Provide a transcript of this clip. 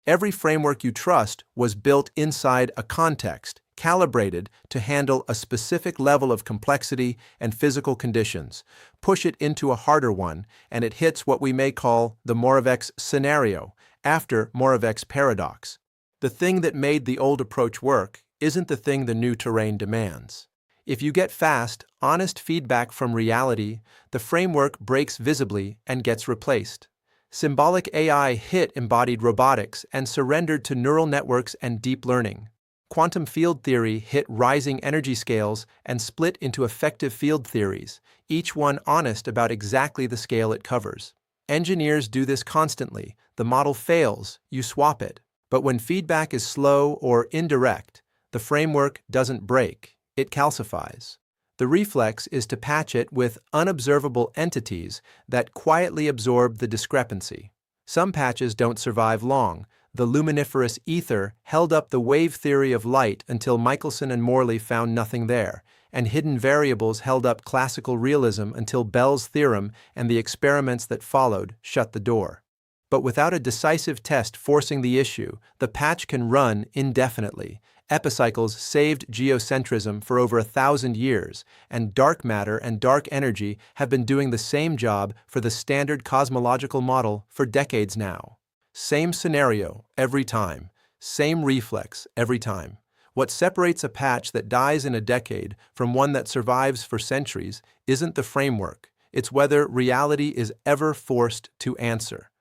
Every framework you trust was built inside a context, calibrated to handle a specific level of complexity and physical conditions. Push it into a harder one, and it hits what we may call the Moravec Scenario, after Moravec's paradox. The thing that made the old approach work isn't the thing the new terrain demands. If you get fast, honest feedback from reality, the framework breaks visibly and gets replaced. Symbolic AI hit embodied robotics and surrendered to neural networks and deep learning. Quantum field theory hit rising energy scales and split into effective field theories, each one honest about exactly the scale it covers. Engineers do this constantly. The model fails, you swap it. But when feedback is slow or indirect, the framework doesn't break, it calcifies. The reflex is to patch it with unobservable entities that quietly absorb the discrepancy. Some patches don't survive long. The luminiferous ether held up the wave theory of light until Michelson and Morley found nothing there, and hidden variables held up classical realism until Bell's theorem and the experiments that followed shut the door. But without a decisive test forcing the issue, the patch can run indefinitely. Epicycles saved geocentrism for over 1,000 years, and dark matter and dark energy have been doing the same job for the standard cosmological model for decades now. Same scenario every time, same reflex every time. What separates a patch that dies in a decade from one that survives for centuries isn't the framework, it's whether reality is ever forced to answer.